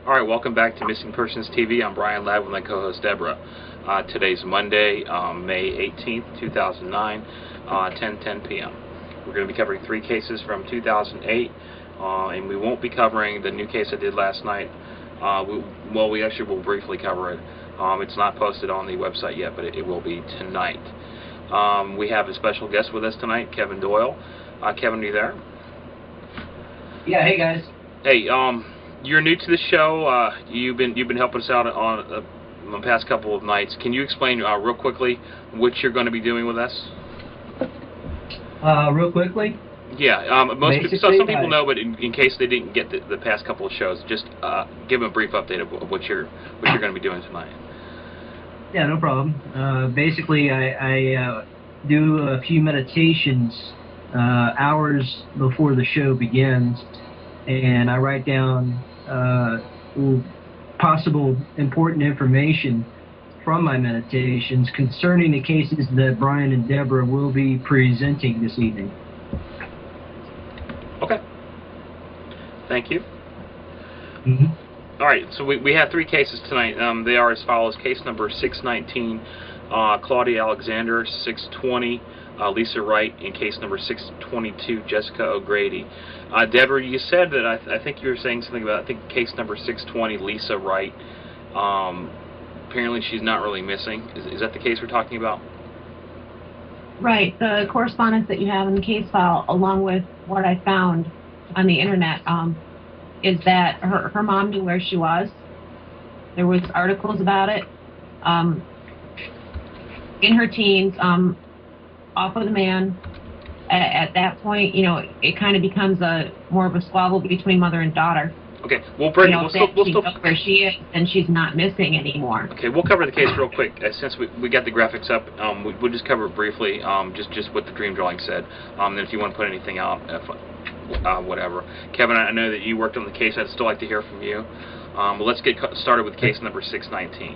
Alright, welcome back to Missing Persons TV. I'm Brian Ladd with my co-host Deborah. Today's Monday, May 18th, 2009, 10:10 p.m. We're going to be covering 3 cases from 2008, and we won't be covering the new case I did last night. We actually will briefly cover it. It's not posted on the website yet, but it will be tonight. We have a special guest with us tonight, Kevin Doyle. Kevin, are you there? Yeah, hey guys. Hey, you're new to the show. You've been helping us out on the past couple of nights. Can you explain real quickly what you're going to be doing with us? Real quickly? Yeah. Some people know, but in case they didn't get the past couple of shows, just give them a brief update of what you're going to be doing tonight. Yeah, no problem. Basically, I do a few meditations hours before the show begins, and I write down possible important information from my meditations concerning the cases that Brian and Deborah will be presenting this evening. Okay. Thank you. Mm-hmm. All right, so we have 3 cases tonight. They are as follows. Case number 619, Claudia Alexander, 620, Lisa Wright, and case number 622, Jessica O'Grady. Deborah, you said that I think you were saying something about, I think, case number 620, Lisa Wright. Apparently she's not really missing. Is that the case we're talking about? Right. The correspondence that you have in the case file, along with what I found on the internet, is that her mom knew where she was. There was articles about it. In her teens, off of the man. At that point, it kind of becomes more of a squabble between mother and daughter. Okay, we'll bring. We'll still where she is, and she's not missing anymore. Okay, we'll cover the case real quick. Since we got the graphics up, we'll just cover it briefly. Just what the dream drawing said. Then if you want to put anything out, whatever. Kevin, I know that you worked on the case. I'd still like to hear from you. But let's get started with case number 619.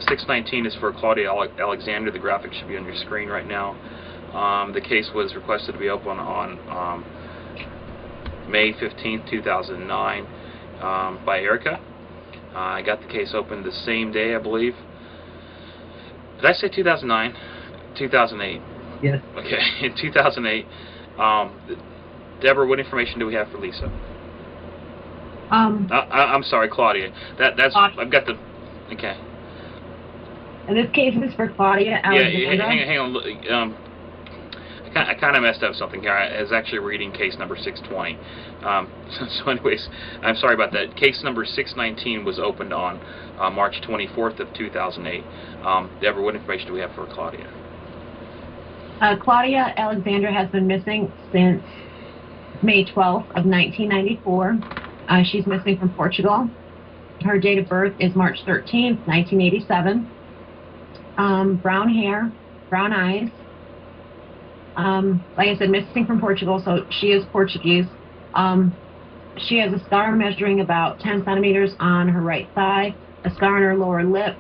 619 is for Claudia Alexander. The graphic should be on your screen right now. The case was requested to be open on May 15th, 2009 by Erica. I got the case opened the same day, I believe. Did I say 2009? 2008. Yes. Okay, in 2008. Deborah, what information do we have for Lisa? I'm sorry, Claudia. That's I've got the. Okay. And this case is for Claudia Alexander. Yeah, hang on. I kind of messed up something here. I was actually reading case number 620. So anyways, I'm sorry about that. Case number 619 was opened on March 24th of 2008. Deborah, what information do we have for Claudia? Claudia Alexander has been missing since May 12th of 1994. She's missing from Portugal. Her date of birth is March 13th, 1987. Brown hair, brown eyes. Like I said, missing from Portugal, so she is Portuguese. She has a scar measuring about 10 centimeters on her right thigh, a scar on her lower lip,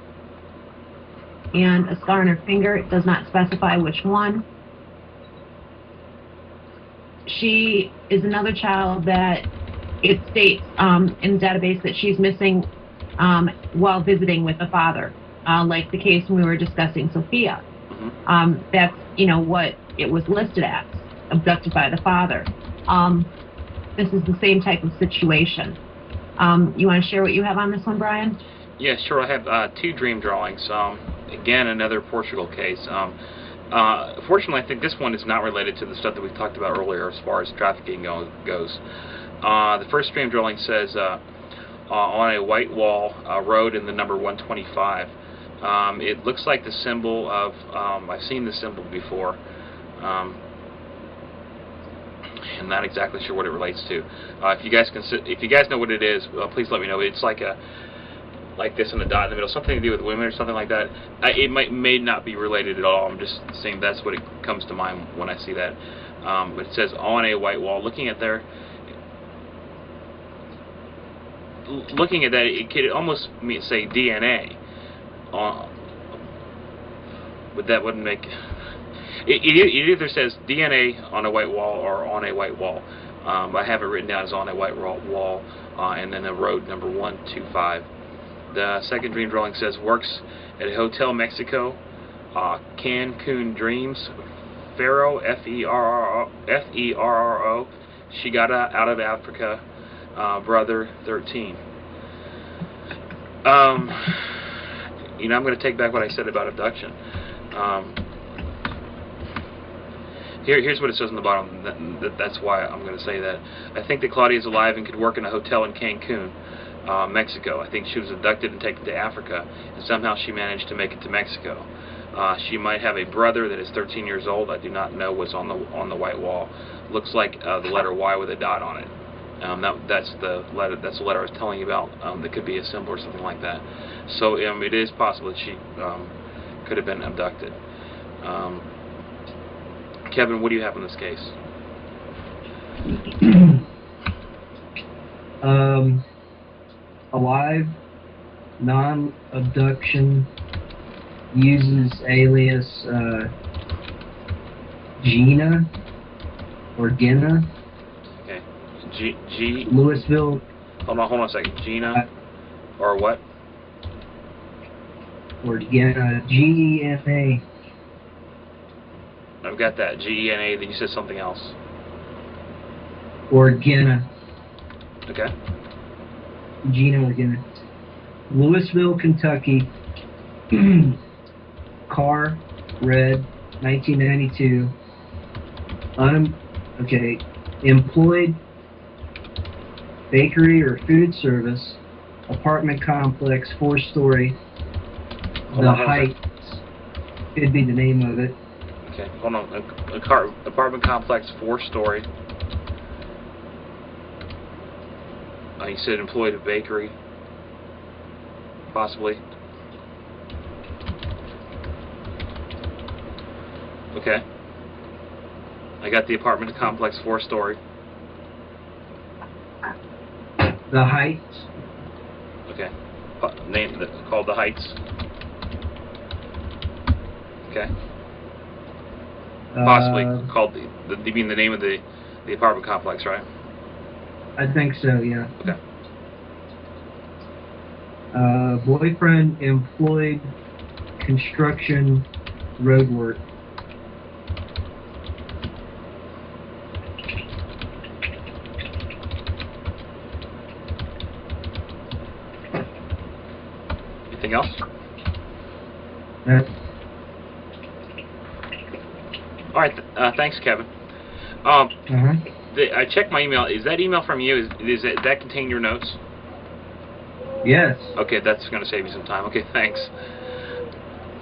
and a scar on her finger. It does not specify which one. She is another child that it states in the database that she's missing while visiting with the father, like the case we were discussing, Sophia. That's, what it was listed as, abducted by the father. This is the same type of situation. You want to share what you have on this one, Brian? Yeah, sure. I have 2 dream drawings. Again, another Portugal case. Fortunately, I think this one is not related to the stuff that we talked about earlier as far as trafficking goes. The first dream drawing says, on a white wall, road in the number 125. It looks like the symbol of, I've seen the symbol before. I'm not exactly sure what it relates to. If you guys know what it is, please let me know. It's like this in a dot in the middle, something to do with women or something like that. It may not be related at all. I'm just saying that's what it comes to mind when I see that. But it says on a white wall. Looking at that, it could almost say DNA. But that wouldn't make. It either says DNA on a white wall or on a white wall. I have it written down as on a white wall, and then a road number 125. The second dream drawing says works at a hotel Mexico, Cancun Dreams, Ferro, F-E-R-R-O, she got out of Africa, brother 13. You know, I'm going to take back what I said about abduction. Here's what it says on the bottom. That's why I'm going to say that. I think that Claudia is alive and could work in a hotel in Cancun, Mexico. I think she was abducted and taken to Africa, and somehow she managed to make it to Mexico. She might have a brother that is 13 years old. I do not know what's on the white wall. Looks like the letter Y with a dot on it. That's the letter. That's the letter I was telling you about. That could be a symbol or something like that. So it is possible that she could have been abducted. Kevin, what do you have in this case? Alive, non-abduction, uses alias Gina or Gina. Okay. Louisville. Hold on a second. Gina or what? Or Gina. G-E-N-A. I've got that. G-E-N-A. Then you said something else. Or Gina. Okay. Gina or Gina. Louisville, Kentucky. Car, red, 1992. Employed, bakery or food service, apartment complex, 4-story. The Heights could be the name of it. Okay, hold on. Apartment complex, 4-story. You said employed at bakery, possibly. Okay. I got the apartment complex, 4-story. The Heights. Okay. Name called the Heights. Okay. Possibly called you mean the name of the apartment complex, right? I think so, yeah. Okay. Boyfriend, employed, construction, road work. Anything else? All right. Thanks, Kevin. I checked my email. Is that email from you? Does that contain your notes? Yes. Okay, that's going to save you some time. Okay, thanks.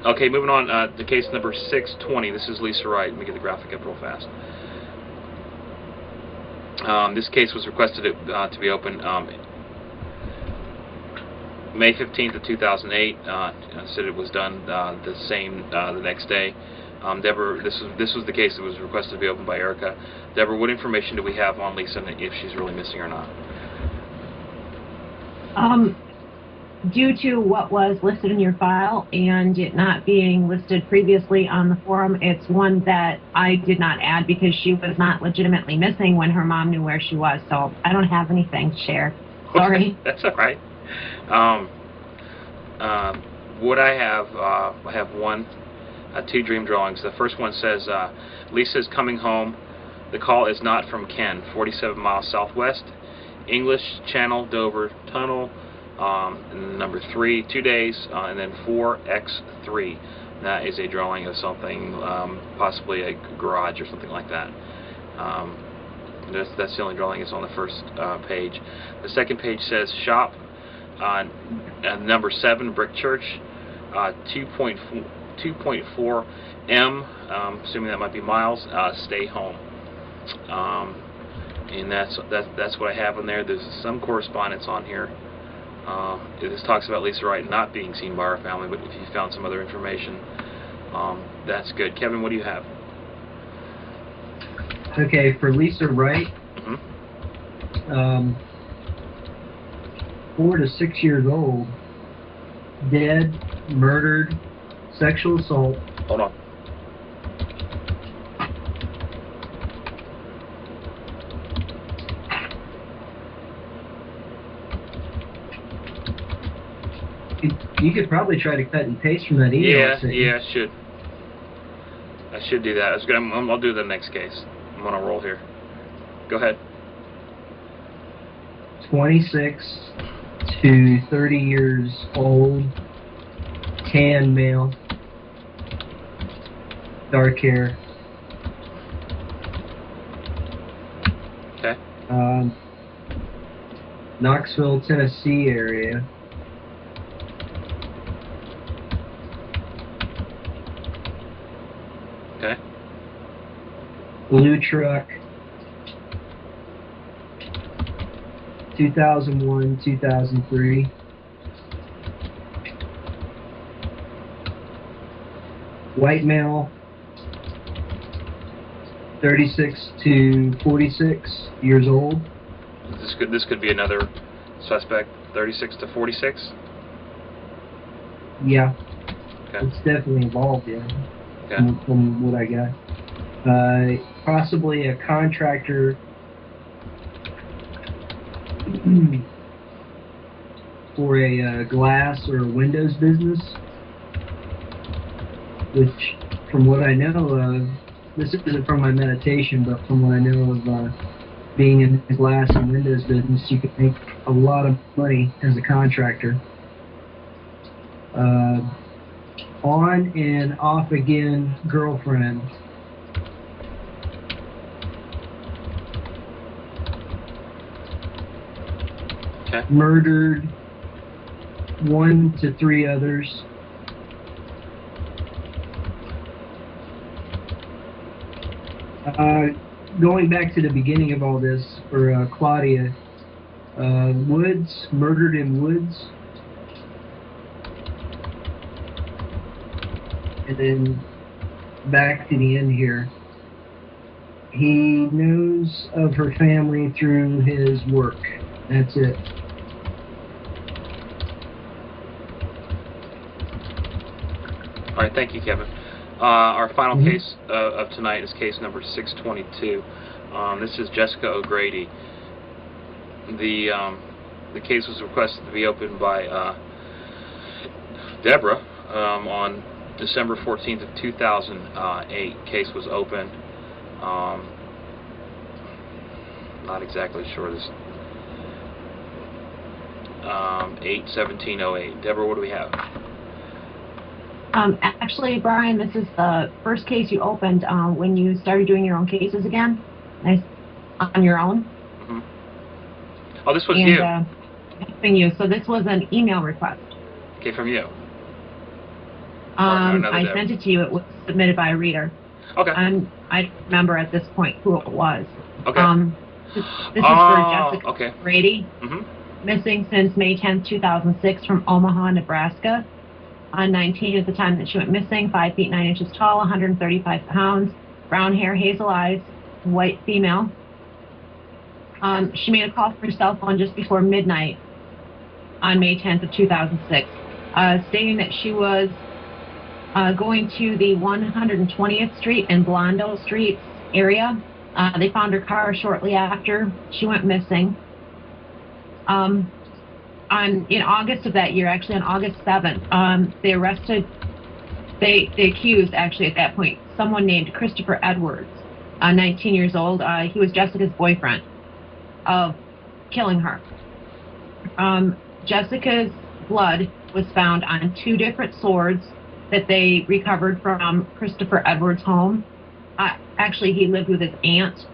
Okay, moving on to case number 620. This is Lisa Wright. Let me get the graphic up real fast. This case was requested to be open May 15th of 2008. Said it was done the next day. Deborah, this was the case that was requested to be opened by Erica. Deborah, what information do we have on Lisa and if she's really missing or not? Due to what was listed in your file and it not being listed previously on the forum, it's one that I did not add because she was not legitimately missing when her mom knew where she was. So I don't have anything to share. Sorry. That's all right. What I have two dream drawings. The first one says, Lisa's coming home. The call is not from Ken, 47 miles southwest. English Channel, Dover Tunnel. And number 3, 2 days, and then 4x3. That is a drawing of something, possibly a garage or something like that. That's the only drawing that's on the first page. The second page says shop, number 7, Brick Church, 2.4 M, assuming that might be miles. Stay home. And that's what I have in there. There's some correspondence on here. This talks about Lisa Wright not being seen by her family, but if you found some other information, that's good. Kevin, what do you have? Okay, for Lisa Wright, 4 to 6 years old, dead, murdered, sexual assault. Hold on. You could probably try to cut and paste from that email. Yeah, I should. I should do that. I'll do the next case. I'm on a roll here. Go ahead. 26 to 30 years old, tan male, dark hair. Okay. Knoxville, Tennessee area. Okay. Blue truck. 2001, 2003. White male. 36 to 46 years old. This could be another suspect. 36 to 46. Yeah. Okay. It's definitely involved, yeah. Okay. From what I got. Possibly a contractor for a glass or windows business, which, from what I know of, this isn't from my meditation, but from what I know of being in the glass and windows business, you could make a lot of money as a contractor. On and off again girlfriend. Okay. Murdered 1 to 3 others. Going back to the beginning of all this for Claudia, Woods, murdered in Woods. And then back to the end here. He knows of her family through his work. That's it. All right, thank you, Kevin. Our final case of tonight is case number 622. This is Jessica O'Grady. The case was requested to be opened by Deborah on December 14th of 2008. Case was opened. Not exactly sure. This 8/17/08. Deborah, what do we have? Actually, Brian, this is the first case you opened when you started doing your own cases again, on your own. Mm-hmm. Oh, this was and, you. Helping you. So this was an email request. Okay, from you. I sent it to you. It was submitted by a reader. Okay. I don't remember at this point who it was. Okay. This is for Jessica Brady, missing since May 10th, 2006 from Omaha, Nebraska. 19 at the time that she went missing, 5 feet 9 inches tall, 135 pounds, brown hair, hazel eyes, white female. She made a call from her cell phone just before midnight on May 10th of 2006, stating that she was going to the 120th Street and Blondo Street area. They found her car shortly after she went missing. In August of that year, actually on August 7th, they accused, actually at that point, someone named Christopher Edwards, 19 years old. He was Jessica's boyfriend, of killing her. Jessica's blood was found on 2 different swords that they recovered from Christopher Edwards' home. Actually, he lived with his aunt.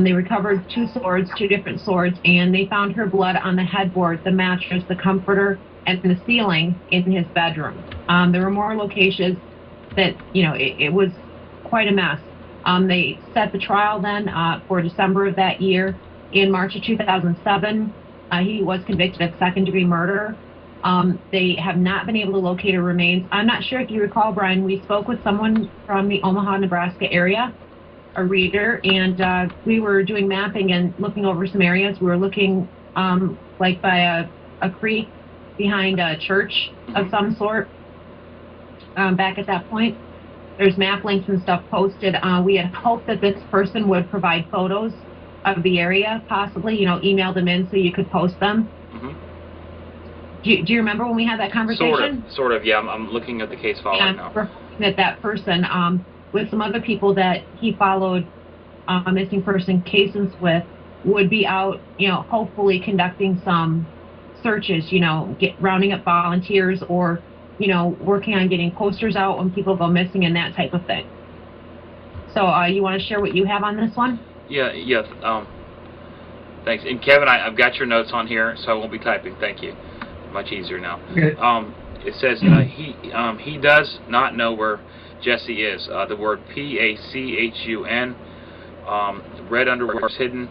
They recovered 2 swords, 2 different swords, and they found her blood on the headboard, the mattress, the comforter, and the ceiling in his bedroom. There were more locations that, it was quite a mess. They set the trial then for December of that year. In March of 2007, he was convicted of second-degree murder. They have not been able to locate her remains. I'm not sure if you recall, Brian, we spoke with someone from the Omaha, Nebraska area, a reader, and we were doing mapping and looking over some areas. We were looking like by a creek behind a church of some sort back at that point. There's map links and stuff posted. We had hoped that this person would provide photos of the area, possibly, email them in so you could post them. Do you remember when we had that conversation? Sort of, yeah. I'm looking at the case file right now. That person, with some other people that he followed missing person cases with, would be out, hopefully conducting some searches, rounding up volunteers, or, working on getting posters out when people go missing and that type of thing. So you want to share what you have on this one? Yeah. Thanks. And Kevin, I've got your notes on here, so I won't be typing. Thank you. Much easier now. Okay. It says he does not know where Jesse is. The word PACHUN, red underwear is hidden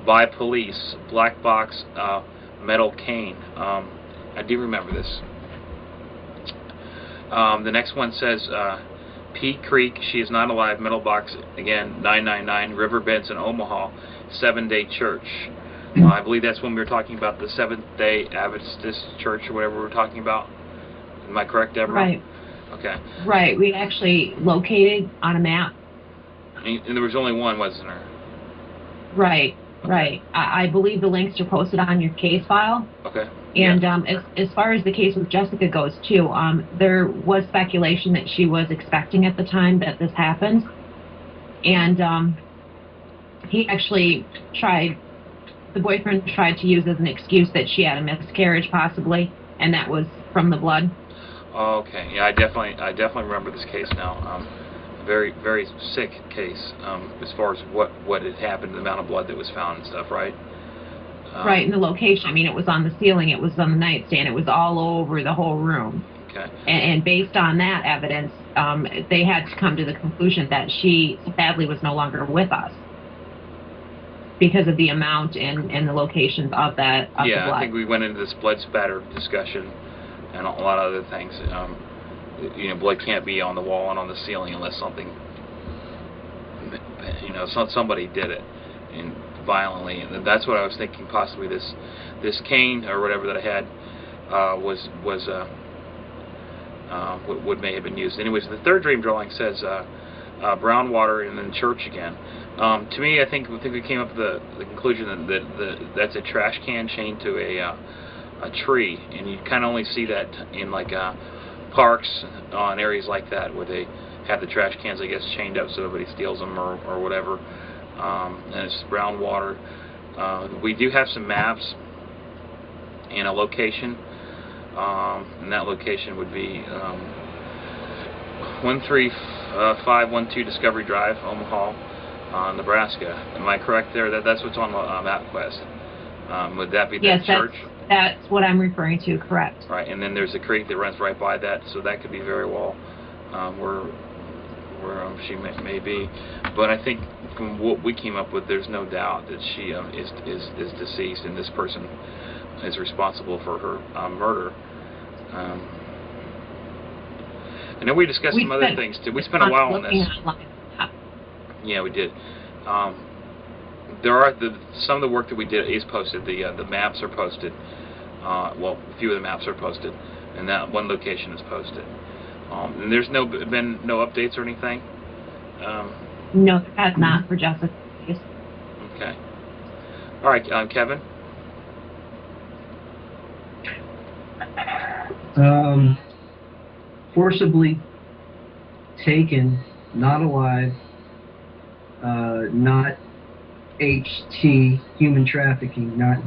by police, black box, metal cane. I do remember this. The next one says P Creek, she is not alive, metal box, again, 999, River Benson, Omaha, 7-day church. I believe that's when we were talking about the Seventh-day Adventist Church or whatever we were talking about. Am I correct, Deborah? Right. Okay. Right. We actually located on a map. And there was only one, wasn't there? Right. Right. I believe the links are posted on your case file. Okay. And as far as the case with Jessica goes, too, there was speculation that she was expecting at the time that this happened. And he actually the boyfriend tried to use as an excuse that she had a miscarriage, possibly, and that was from the blood. Oh, okay. Yeah, I definitely remember this case now. Very, very sick case as far as what had happened, the amount of blood that was found and stuff, right? Right, and the location. I mean, it was on the ceiling, it was on the nightstand, it was all over the whole room. Okay. And based on that evidence, they had to come to the conclusion that she sadly was no longer with us because of the amount and the locations of the blood. I think we went into this blood spatter discussion and a lot of other things. Blood can't be on the wall and on the ceiling unless something, somebody did it and violently. And that's what I was thinking. Possibly this cane or whatever that I had would may have been used. Anyways, the third dream drawing says brown water and then church again. To me, I think we came up with the conclusion that that's a trash can chained to a tree, and you kind of only see that in like parks in areas like that where they have the trash cans, I guess, chained up so nobody steals them or whatever. And it's brown water. We do have some maps and a location, and that location would be 13512 Discovery Drive, Omaha, Nebraska. Am I correct there? That's what's on the MapQuest. Would that be the church? That's what I'm referring to, correct. Right, and then there's a creek that runs right by that, so that could be very well where she may be. But I think from what we came up with, there's no doubt that she is deceased, and this person is responsible for her murder. I know we discussed some other things too. We spent a while on this. Yeah, we did. There are some of the work that we did is posted. The maps are posted. Well, a few of the maps are posted, and that one location is posted. And there's been no updates or anything. No, there has not for Jessica. Okay. All right, Kevin. Forcibly taken, not alive, not HT, human trafficking, not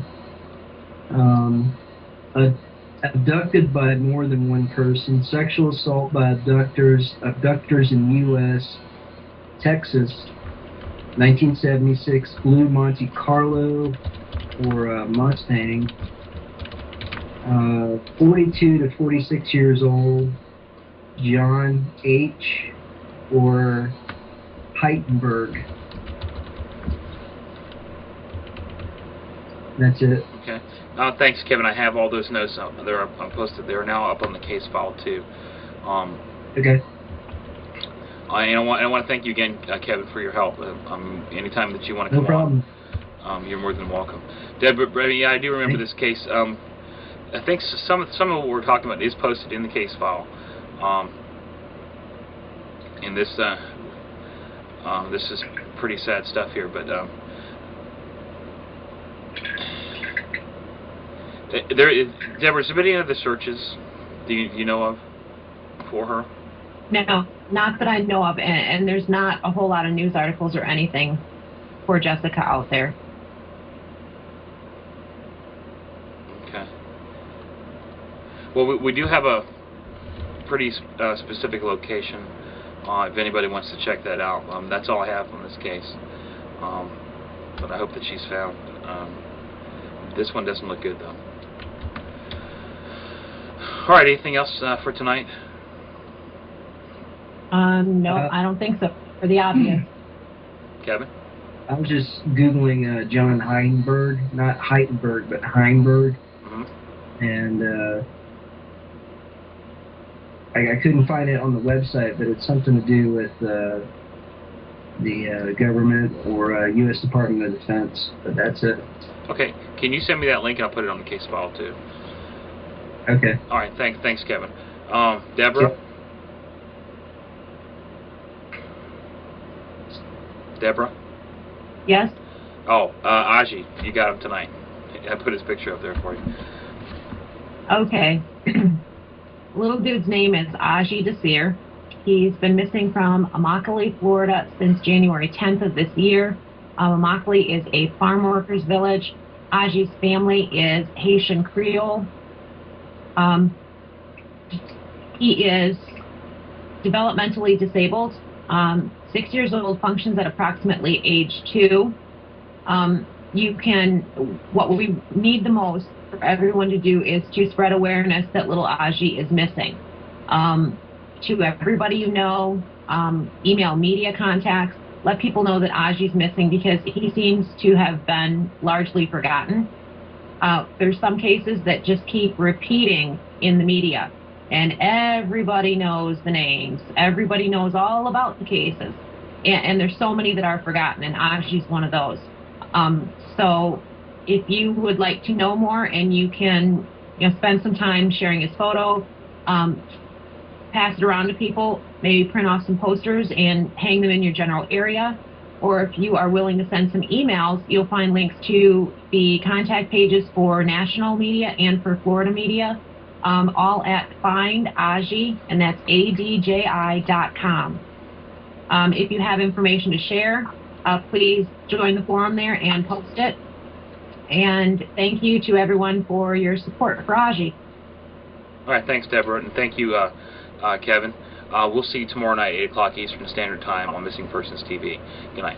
abducted by more than one person, sexual assault by abductors in U.S., Texas, 1976, blue Monte Carlo or Mustang, 42 to 46 years old, John H. or Heitenberg. That's it. Okay. Thanks, Kevin. I have all those notes. They're posted. They're now up on the case file too. Okay. I want to thank you again, Kevin, for your help. Anytime that you want to come no problem. on, you're more than welcome. Deborah, yeah, I do remember this case. I think some of what we're talking about is posted in the case file. And this is pretty sad stuff here, but Deborah, is there any other searches do you know of for her? No, not that I know of, and there's not a whole lot of news articles or anything for Jessica out there. Okay. Well, we do have a pretty specific location. If anybody wants to check that out, that's all I have on this case. But I hope that she's found. This one doesn't look good, though. All right, anything else for tonight? No, I don't think so, for the obvious. Kevin? I was just Googling John Heinberg, not Heitenberg, but Heinberg. Mm-hmm. And I couldn't find it on the website, but it's something to do with the government or U.S. Department of Defense, but that's it. Okay, can you send me that link and I'll put it on the case file too? Okay. All right, thanks, Kevin. Deborah? Yep. Deborah? Yes? Oh, Aji, you got him tonight. I put his picture up there for you. Okay. Little dude's name is Aji Desir. He's been missing from Immokalee, Florida since January 10th of this year. Immokalee is a farm workers village. Aji's family is Haitian Creole. He is developmentally disabled. 6 years old, functions at approximately age 2. What we need the most for everyone to do is to spread awareness that little Aji is missing. To everybody you know, email media contacts, let people know that Aji's missing because he seems to have been largely forgotten. There's some cases that just keep repeating in the media, and everybody knows the names. Everybody knows all about the cases, and there's so many that are forgotten, and Aji's one of those. So if you would like to know more, and you can spend some time sharing his photo, pass it around to people, maybe print off some posters and hang them in your general area. Or if you are willing to send some emails, you'll find links to the contact pages for national media and for Florida media, all at findaji, and that's ADJI.com. If you have information to share, please join the forum there and post it. And thank you to everyone for your support for Aji. All right, thanks, Deborah, and thank you, Kevin. We'll see you tomorrow night, 8 o'clock Eastern Standard Time on Missing Persons TV. Good night.